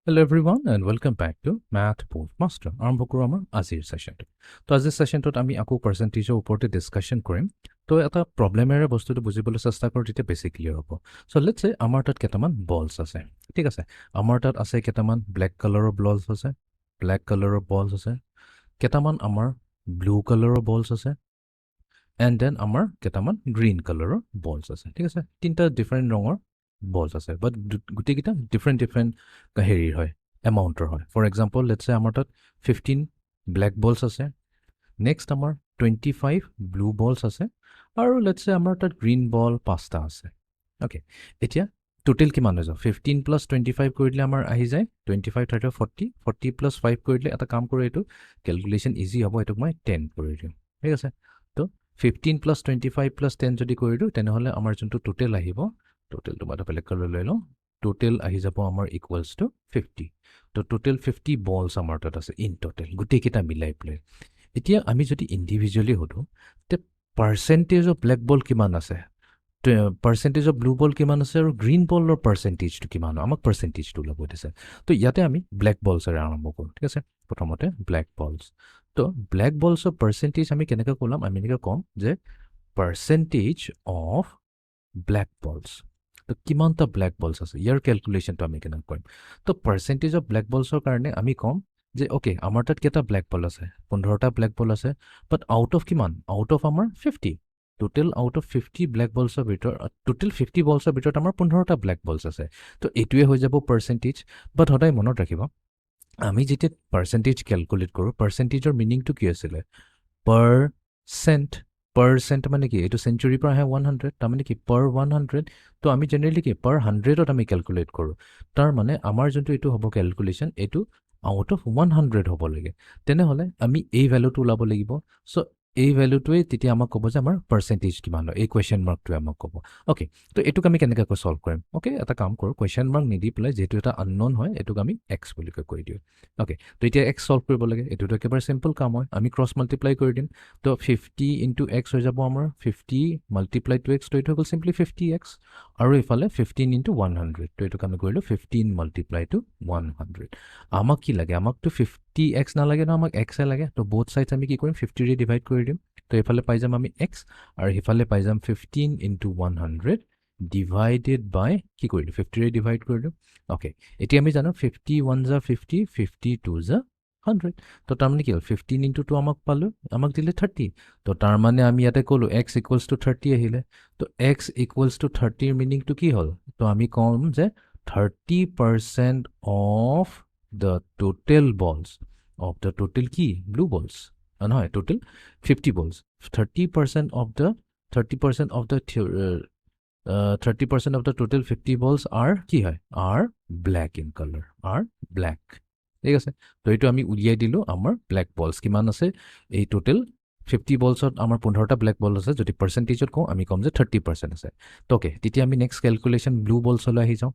Hello everyone and welcome back to MATHBOLTMASTER. আৰম্ভ কৰোঁ আমাৰ আজিৰ সেশনটো। তো আজিৰ সেশনটোত আমি আকৌ পাৰ্চেন্টেজৰ ওপৰতে ডিসকাশন কৰিম। তো এটা প্ৰবলেমেৰে বস্তুটো বুজিবলৈ চেষ্টা কৰোঁ তেতিয়া বেছি ক্লিয়াৰ হ'ব। সো লেটস সে আমাৰ তাত কেইটামান বলছ আছে। ঠিক আছে। আমাৰ তাত আছে কেইটামান ব্লেক কালাৰৰ বলছ আছে। ব্লেক কালাৰৰ বলছ আছে। কেইটামান আমাৰ ব্লু কালাৰৰ বলছ আছে। এণ্ড দেন আমাৰ কেইটামান গ্ৰীণ কালাৰৰ বলছ আছে। ঠিক আছে। তিনিটা ডিফাৰেণ্ট ৰঙৰ বলছ আছে বাট গোটেইকেইটা ডিফাৰেণ্ট হেৰিৰ হয় এমাউণ্টৰ হয়। ফৰ এক্সাম্পল লেটছ সে আমাৰ তাত 15 ব্লেক বলছ আছে। নেক্সট আমাৰ 25 ব্লু বলছ আছে আৰু লেটছ সে আমাৰ তাত গ্ৰীণ বল 5টা আছে। অ'কে, এতিয়া টোটেল কিমান হৈ যাব? 15 প্লাছ 25 কৰি দিলে আমাৰ আহি যায় 25 30 40 40 প্লাছ 5 কৰি দিলে এটা কাম কৰোঁ, এইটো কেলকুলেশ্যন ইজি হ'ব, এইটোক মই 10 কৰি দিওঁ। ঠিক আছে। তো 15 প্লাছ 25 প্লাছ 10 যদি কৰি দিওঁ তেনেহ'লে আমাৰ যোনটো টোটেল আহিব, টোটেলটো মই এটা বেলেগ কালাৰ লৈ লওঁ, টোটেল আহি যাব আমাৰ ইকুৱেলছ টু 50। তো টোটেল 50 বলছ আমাৰ তাত আছে ইন টোটেল, গোটেইকেইটা মিলাই পেলাই। এতিয়া আমি যদি ইণ্ডিভিজুৱেলি সোধোঁ তে পাৰ্চেণ্টেজ অফ ব্লেক বল কিমান আছে, পাৰ্চেণ্টেজ অফ ব্লু বল কিমান আছে আৰু গ্ৰীণ বলৰ পাৰ্চেণ্টেজটো কিমান হয়, আমাক পাৰ্চেণ্টেজটো ওলাব দিছে। তো ইয়াতে আমি ব্লেক বলছেৰে আৰম্ভ কৰোঁ। ঠিক আছে। প্ৰথমতে ব্লেক বলছ। তো ব্লেক বলছৰ পাৰ্চেণ্টেজ আমি কেনেকৈ ক'লাম, আমি এনেকৈ ক'ম যে পাৰ্চেণ্টেজ অফ ব্লেক বলছ। তো কিমানটা ব্লেক বলছ আছে ইয়াৰ কেলকুলেশ্যনটো আমি কেনেকৈ কৰিম। তো পাৰ্চেণ্টেজ অফ ব্লেক বলছৰ কাৰণে আমি ক'ম যে অ'কে আমাৰ তাত কেইটা ব্লেক বল আছে, 15টা ব্লেক বল আছে, বাট আউট অফ কিমান, আউট অফ আমাৰ 50। টোটেল আউট অফ 50 ব্লেক বলছৰ ভিতৰত, টোটেল 50 বলছৰ ভিতৰত আমাৰ 15টা ব্লেক বলছ আছে। তো এইটোৱে হৈ যাব পাৰ্চেণ্টেজ। বাট সদায় মনত ৰাখিব, আমি যেতিয়া পাৰ্চেণ্টেজ কেলকুলেট কৰোঁ, পাৰ্চেণ্টেজৰ মিনিংটো কি আছিলে, পাৰ্চেণ্ট মানে কি, এইটো চেঞ্চুৰীৰ পৰা আহে 100, তাৰমানে কি পাৰ 100। তো আমি জেনেৰেলি কি পাৰ 100ত আমি কেলকুলেট কৰোঁ। তাৰ মানে আমাৰ যোনটো এইটো হ'ব কেলকুলেশ্যন, এইটো আউট অফ 100 হ'ব লাগে। তেনেহ'লে আমি এই ভেলুটো ওলাব লাগিব। চ' এই ভেলুটোৱে তেতিয়া আমাক ক'ব যে আমাৰ পাৰ্চেণ্টেজ কিমান হয়, এই কুৱেশ্যন মাৰ্কটোৱে আমাক ক'ব। অ'কে, তো এইটোক আমি কেনেকৈ ছল্ভ কৰিম। অ'কে, এটা কাম কৰোঁ, কুৱেশ্যন মাৰ্ক নিদি পেলাই যিহেতু এটা আনন'ন হয় এইটোক আমি এক্স বুলি কৈ দিওঁ। অ'কে, তো এতিয়া এক্স ছল্ভ কৰিব লাগে, এইটোতো একেবাৰে চিম্পল কাম হয়, আমি ক্ৰছ মাল্টিপ্লাই কৰি দিম। তো 50 ইনটু এক্স হৈ যাব আমাৰ 50 মাল্টিপ্লাই টু এক্স, তো এইটো হৈ গ'ল চিম্পলি 50x। আৰু এইফালে 15 ইনটু 100, তো এইটোক আমি কৰিলোঁ 15 মাল্টিপ্লাই টু 100। আমাক কি লাগে, আমাকতো 50x নালাগে ন, আমাক এক্সে লাগে। তো বোথ ছাইডছ আমি কি কৰিম, 50ৰে ডিভাইড কৰি দিম। তো এইফালে পাই যাম আমি এক্স আৰু সিফালে পাই যাম 15 ইনটু 100 ডিভাইডেড বাই কি কৰিলোঁ, 50ৰে ডিভাইড কৰিলোঁ। অ'কে, এতিয়া আমি জানো 51 যা 50, 52 যা 100। তো তাৰমানে কি হ'ল, 15 ইনটু 2 আমাক পালোঁ, আমাক দিলে 30। তো তাৰমানে আমি ইয়াতে ক'লোঁ এক্স ইকুৱেলছ টু 30 আহিলে। তো এক্স ইকুৱেলছ টু 30ৰ মিনিংটো কি হ'ল, তো আমি ক'ম যে 30% অফ দ্য টোটেল বলছ, অফ দ্য টোটেল কি ব্লু বলছ, নহয় টোটেল 50 বলছ, 30% of the 30% of the 30% of the total 50 বলছ আৰ কি হয়, R black in colour, R black. ঠিক আছে। তো এইটো আমি উলিয়াই দিলোঁ, আমাৰ ব্লেক বলছ কিমান আছে, এই টোটেল 50 বলছত আমাৰ 15টা ব্লেক বল আছে। যদি পাৰ্চেণ্টেজত কওঁ আমি ক'ম যে 30% আছে। তো অ'কে, তেতিয়া আমি নেক্সট কেলকুলেশ্যন ব্লু বলছলৈ আহি যাওঁ।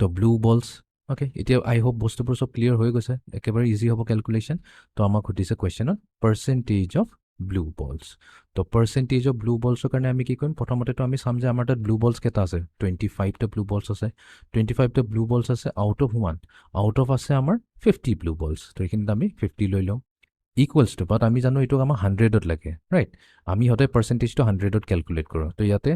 তো ব্লু বলছ, অ'কে, এতিয়া আই হোপ বস্তুবোৰ চব ক্লিয়াৰ হৈ গৈছে, একেবাৰে ইজি হ'ব কেলকুলেশ্যন। তো আমাক সুধিছে কুৱেশ্যনত পাৰ্চেণ্টেজ অফ ব্লু বলছ। তো পাৰ্চেণ্টেজ অফ ব্লু বলছৰ কাৰণে আমি কি কৰিম, প্ৰথমতেতো আমি চাম যে আমাৰ তাত ব্লু বলছ কেইটা আছে, 25টা ব্লু বলছ আছে। 25টা ব্লু বলছ আছে আউট অফ 1, আউট অফ আছে আমাৰ 50 ব্লু বলছ। তো এইখিনিত আমি 50 লৈ লওঁ ইকুৱেলছ টু, বাট আমি জানো এইটোক আমাৰ 100ত লাগে, ৰাইট। আমি সদায় পাৰ্চেণ্টেজটো 100ত কেলকুলেট কৰোঁ। তো ইয়াতে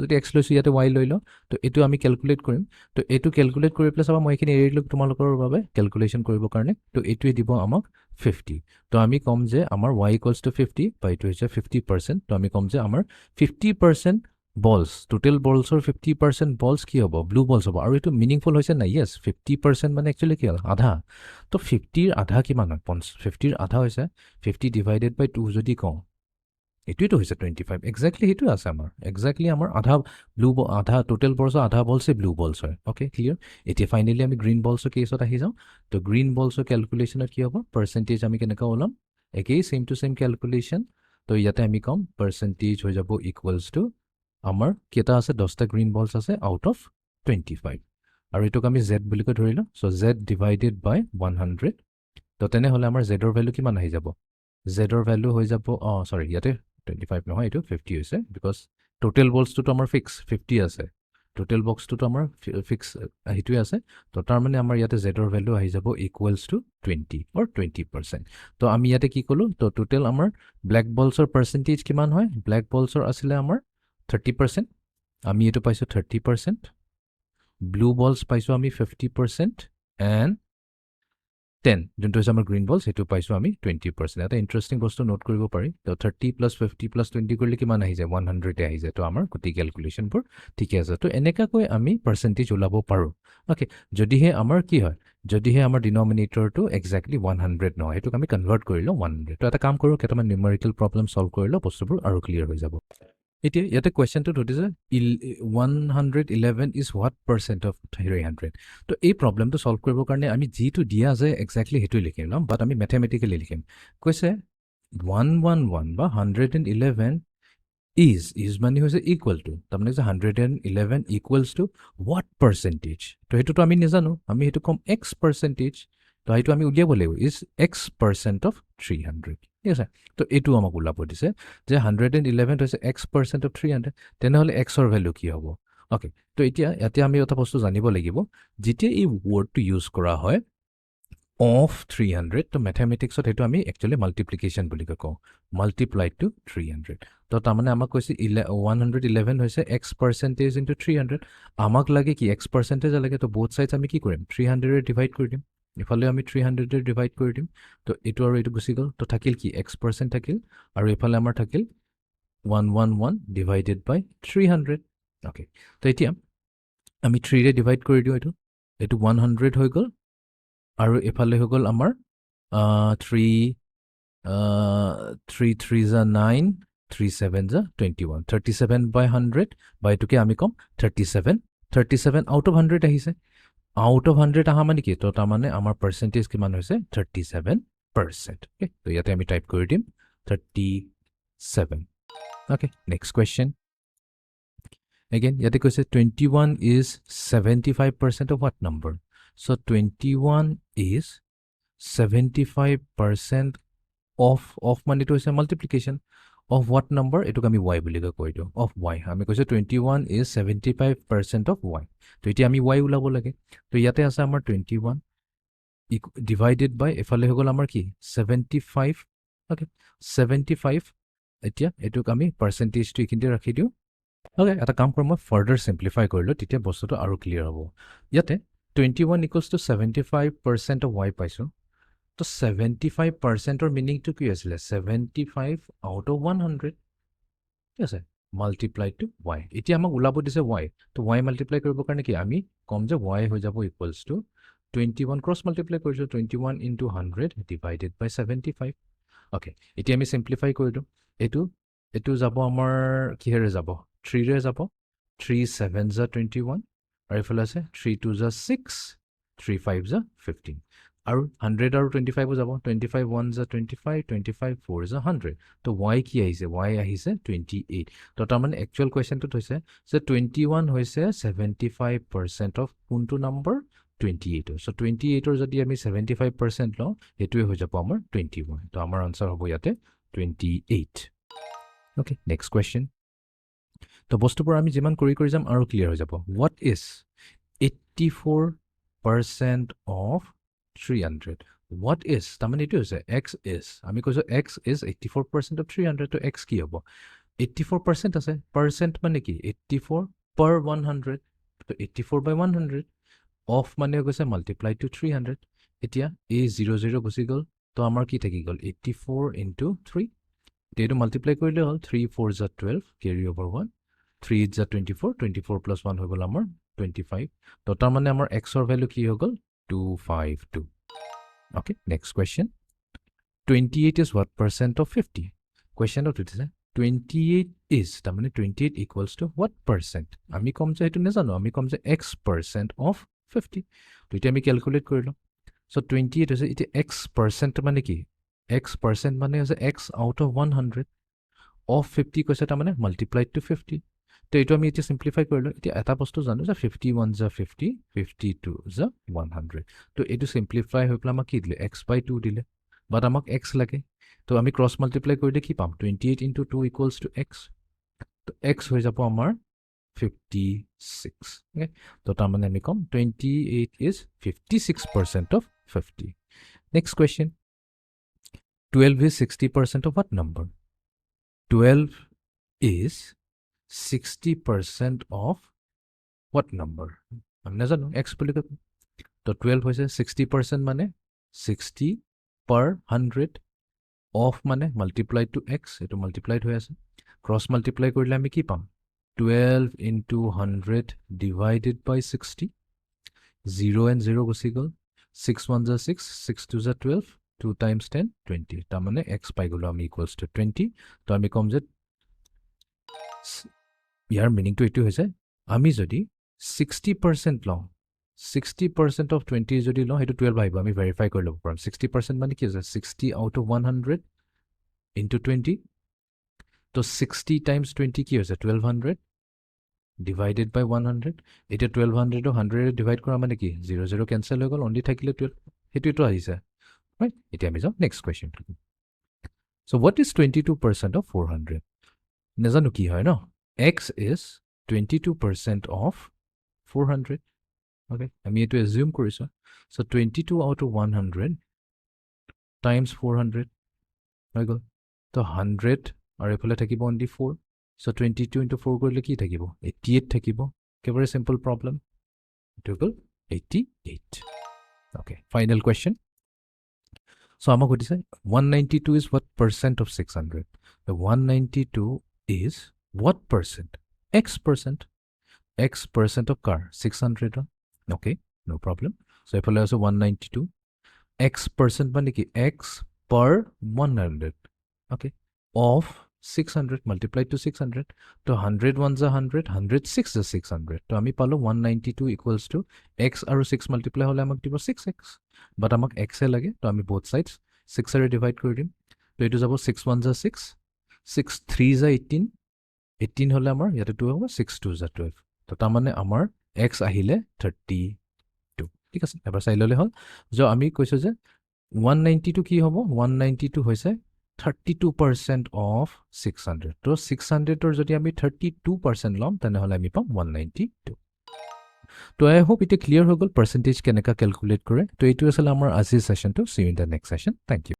যদি এক্স লৈছোঁ, ইয়াতে ৱাই লৈ লওঁ। তো এইটো আমি কেলকুলেট কৰিম। তো এইটো কেলকুলেট কৰি পেলাই চাবা, মই এইখিনি এৰি দিলোঁ তোমালোকৰ বাবে কেলকুলেশ্যন কৰিবৰ কাৰণে। তো এইটোৱে দিব আমাক 50। তো আমি ক'ম যে আমাৰ ৱাই ইকুৱেলছ টু 50, বা এইটো হৈছে 50%। তো আমি ক'ম যে আমাৰ 50% বলছ, টোটেল বলছৰ 50% বলছ কি হ'ব, ব্লু বলছ হ'ব। আৰু এইটো মিনিংফুল হৈছে নাই, য়েছ 50% মানে একচুৱেলি কি হ'ল, আধা। তো 50ৰ আধা কিমান হয়, 50ৰ আধা হৈছে 50 ডিভাইডেড বাই 2 যদি কওঁ, এইটোৱেতো হৈছে 25। এক্সেক্টলি সেইটোৱে আছে আমাৰ, এক্সেক্টলি আমাৰ আধা আধা টোটেল বলছৰ আধা বলছে ব্লু বলছ হয়। Okay, clear. এতিয়া ফাইনেলি আমি গ্ৰীণ বলছৰ কেছত আহি যাওঁ। তো গ্ৰীণ বলছৰ কেলকুলেশ্যনত কি হ'ব, পাৰ্চেণ্টেজ আমি কেনেকৈ ওলাম, একেই ছেইম টু ছেইম কেলকুলেশ্যন। তো ইয়াতে আমি ক'ম পাৰ্চেণ্টেজ হৈ যাব ইকুৱেলছ টু, আমাৰ কেইটা আছে, 10টা গ্ৰীণ বলছ আছে আউট অফ 25। আৰু এইটোক আমি জেড বুলি কৈ ধৰিলোঁ। চ' জেড ডিভাইডেড বাই 100। তো তেনেহ'লে আমাৰ জেডৰ ভেলু কিমান আহি যাব, জেডৰ ভেলু হৈ যাব, চৰি ইয়াতে 25 নহয়, এইটো 50 হৈছে, বিকজ টোটেল বলছটোতো আমাৰ ফিক্স 50 আছে। টোটেল বক্সটোতো আমাৰ ফিক্স সেইটোৱে আছে তো তাৰ মানে আমাৰ ইয়াতে জেডৰ ভেলু আহি যাব ইকুৱেলছ টু 20 অৰ 20%। তো আমি ইয়াতে কি ক'লোঁ তো টোটেল আমাৰ ব্লেক বলছৰ পাৰ্চেণ্টেজ কিমান হয় ব্লেক বলছৰ আছিলে আমাৰ 30%, আমি এইটো পাইছোঁ 30%, ব্লু বলছ পাইছোঁ আমি 50% এণ্ড 10 যোনটো হৈছে আমাৰ গ্ৰীণ বলছ সেইটো পাইছোঁ আমি 20%। এটা ইণ্টাৰেষ্টিং বস্তু নোট কৰিব পাৰি তো 30 + 50 + 20 কৰিলে কিমান আহি যায় 100 আহি যায় তো আমাৰ গোটেই কেলকুলেশ্যনবোৰ ঠিকে আছে তো এনেকুৱাকৈ আমি পাৰ্চেণ্টেজ ওলাব পাৰোঁ অ'কে যদিহে আমাৰ কি হয় যদিহে আমাৰ ডিনমিনেটৰটো এক্সেক্টলি 100 নহয় সেইটোক আমি কনভাৰ্ট কৰি লওঁ 100 তো এটা কাম কৰোঁ কেইটামান নিউমেৰিকেল প্ৰব্লেম ছল্ভ কৰি লওঁ বস্তুবোৰ আৰু ক্লিয়াৰ হৈ যাব এতিয়া ইয়াতে কুৱেশ্যনটো সুধিছে 111 ইজ হোৱাট পাৰ্চেণ্ট অফ 300 তো এই প্ৰব্লেমটো ছল্ভ কৰিবৰ কাৰণে আমি যিটো দিয়া আছে এক্সেক্টলি সেইটোৱে লিখিম ন বাট আমি মেথমেটিকেলি লিখিম কৈছে 111 বা 111 ইজ মানে হৈছে ইকুৱেল টু তাৰমানে যে 111 ইকুৱেলছ টু হোৱাট পাৰ্চেণ্টেজ তো সেইটোতো আমি নাজানো আমি সেইটো ক'ম এক্স পাৰ্চেণ্টেজ তো সেইটো আমি উলিয়াব লাগিব ইজ এক্স পাৰ্চেণ্ট অফ 300 ঠিক আছে তো এইটো আমাক ওলাব দিছে যে 111 হৈছে এক্স পাৰ্চেণ্ট অফ 300 তেনেহ'লে এক্সৰ ভেলু কি হ'ব অ'কে তো এতিয়া ইয়াতে আমি এটা বস্তু জানিব লাগিব যেতিয়া এই ৱৰ্ডটো ইউজ কৰা হয় অফ 300 তো মেথমেটিক্সত সেইটো আমি একচুৱেলি মাল্টিপ্লিকেশ্যন বুলি কওঁ মাল্টিপ্লাইড টু 300 তো তাৰমানে আমাক কৈছে 111 হৈছে এক্স পাৰ্চেণ্টেজ ইনটু 300 আমাক লাগে কি এক্স পাৰ্চেণ্টেজ লাগে তো বোথ ছাইডছ আমি কি কৰিম 300 ডিভাইড কৰি দিম ইফালে আমি 300 ডিভাইড কৰি দিম তো এইটো আৰু এইটো গুচি গ'ল তো থাকিল কি এক্স পাৰ্চেণ্ট থাকিল আৰু এইফালে আমাৰ থাকিল 111 ডিভাইডেড বাই 300 অ'কে তো এতিয়া আমি 3ৰে ডিভাইড কৰি দিওঁ এইটো 100 হৈ গ'ল আৰু এফালে হৈ গ'ল আমাৰ 3 3 = 9 3 7 = 21 37 by 100 বা এইটোকে আমি ক'ম 37 আউট অফ 100 আহিছে আউট অফ 100 আহা মানে কি তো তাৰমানে আমাৰ পাৰ্চেণ্টেজ কিমান হৈছে 37% অ'কে তো ইয়াতে আমি টাইপ কৰি দিম 37 অ'কে নেক্সট কুৱেশ্যন এগেইন ইয়াতে কৈছে 21 is 75% of what number so 21 is 75% of মানে to is a multiplication of what number এটুক আমি y বুলি কৈ দিও of y আমি কৈছে 21 is 75% of y তো এতিয়া আমি y উলাব লাগে তো ইয়াতে আছে আমাৰ 21 divided by এফালে হৈ গ'ল আমাৰ কি 75 ওকে 75 এতিয়া এটুক আমি পাৰ্চেন্টেজটো ইকিনতে ৰাখি দিও ওকে এটা কাম কৰিম মই ফাৰ্দাৰ সিম্পলিফাই কৰিলো তেতিয়া বস্তুটো আৰু ক্লিয়াৰ হ'ব ইয়াতে 21 equals to 75% of y পাইছো তো 75% অৰ মিনিংটো কি আছিল 75 out of 100 ঠিক আছে মাল্টিপ্লাই টু y এতিয়া আমাক উলাব দিছে y তো y মাল্টিপ্লাই কৰিবৰ কাৰণে কি আমি কম যে y হৈ যাব ইকুৱেলছ টু 21 ক্ৰছ মাল্টিপ্লাই কৰিছো 21 into 100 divided by 75 ওকে এতিয়া আমি সিম্পলিফাই কৰিলো এটো যাব আমাৰ কিহেৰে যাব 3 ৰে যাব 3 7 = 21 আৰু ইফালে আছে 3 2 = 6 3 5 = 15 আৰু 100 আৰু 25 যাব 25 1 = 25 25 4 = 100 তো y কি আহিছে y আহিছে 28 তো তাৰমানে একচুৱেল কুৱেশ্যনটো হৈছে যে 21 হৈছে 75% অফ কোনটো নম্বৰ 28 so 28 or যদি আমি 75% লওঁ হেতুৱে হৈ যাব আমাৰ 21 তো আমাৰ আনসাৰ হ'ব ইয়াতে 28 okay next question তো বস্তুবোৰ আমি যিমান কৰি যাম আৰু ক্লিয়াৰ হৈ যাব what is 84% of 300 what is তাৰমানে এটো হৈছে x is আমি কৈছো x is 84% of 300 তো x কি হ'ব 84% আছে percent মানে কি 84 per 100 তো 84 by 100 of মানে গৈছে multiply to 300 এতিয়া a 00 গুচি গ'ল তো আমাৰ কি থাকি গ'ল 84 into 3 তেটো মাল্টিপ্লাই কৰিলে হ'ল 3 4 = 12 carry over 1 3 = 24 24 plus 1 হৈ গ'ল আমাৰ 25 তো তাৰ মানে আমাৰ x ৰ ভ্যালু কি হৈ গ'ল 252 okay next question 28 is what percent of 50 question of it is 28 is তাৰ মানে 28 equals to what percent আমি কম যে এটো নেজানো আমি কম যে x percent of 50 তো এটা আমি ক্যালকুলেট কৰিলো so 28 is it x percent মানে কি x percent মানে আছে x out of 100 of 50 কৈছে তাৰ মানে multiplied to 50 তো এটো আমি এটা সিম্পলিফাই কৰিলো এতিয়া এটা বস্তু জানো যে 51 = 50 52 = 100 তো এটো সিম্পলিফাই হৈ প্লা আমাক কি দিলে x by 2 দিলে বাট আমাক x লাগে তো আমি ক্ৰস মাল্টিপ্লাই কৰিলে কি পাম 28 into 2 equals to x তো x হৈ যাব আমাৰ 56. Okay, তো তাৰমানে আমি কম 28 is 56% of 50. Next question. 12 is 60% of what number? 12 is 60% of what number? আমি নাজানো x বুলি কয় তো 12 হৈছে 60% মানে 60 per 100 of মানে multiplied to x এটো multiplied হৈ আছে cross multiply কৰিলে আমি কি পাম 12 into 100 divided by 60 0 and 0 গুচি গ'ল 6 1 is 6 6 2 is 12 2 times 10 20 তাৰ মানে x পাই গ'লো আমি equals to 20 তো আমি কম যে ইয়াৰ মিনিংটো এইটো হৈছে আমি যদি 60% লওঁ 60% of 20 যদি লওঁ সেইটো 12 আহিব আমি ভেৰিফাই কৰি ল'ব পাৰিম 60% মানে কি হৈছে 60 out of 100 into 20 তো 60 times 20 কি হৈছে 1200 divided by 100 এটা 1200 ও 100 ডিভাইড কৰা মানে কি 0 0 কেনসেল হৈ গ'ল অনলি থাকিলে 12 হেতুটো আহিছে ৰাইট এতিয়া আমি যাওঁ next question so what is 22% of 400 নাজানো কি হয় ন x is 22% of 400 okay আমি এটো assume কৰিছো so 22 out of 100 times 400 হৈ গ'ল তো 100 আৰু এফালে থাকিব only 4 so 22 into 4 কৰিলে কি থাকিব 88 থাকিব একেবাৰে simple problem it will 88 okay final question so আমাক সুধিছে 192 is what percent of 600 the 192 is what percent x percent of car 600 okay no problem so এফালে আছে 192 x percent মানে কি x per 100 okay of 600 multiplied to 600 তো 100 ones are 100 106 is 600 তো আমি পালো 192 equals to x আৰু 6 multiply হলে আমাক দিব 6x but আমাক x এ লাগে তো আমি both sides 6 এৰে divide কৰি দিম তো এটো যাব 6 ones are 6 6 3 is 18 18 হলে আমাৰ ইয়াতে 2 হ'ব 6 2 is 12 তো তাৰ মানে আমাৰ x আহিলে 32 ঠিক আছে এবাৰ চাই ললে হল যে আমি কৈছো যে 192 কি হ'ব 192 হৈছে 32% of 600 তো 600 or যদি আমি 32% লম তেনেহলে আমি পাম 192 তো আই হোপ ইট ক্লিয়াৰ হৈ গল পাৰ্সেন্টেজ কেনেকা ক্যালকুলেট কৰে তো এইটো আছিল আমাৰ আজিৰ সেশনটো see in the next session thank U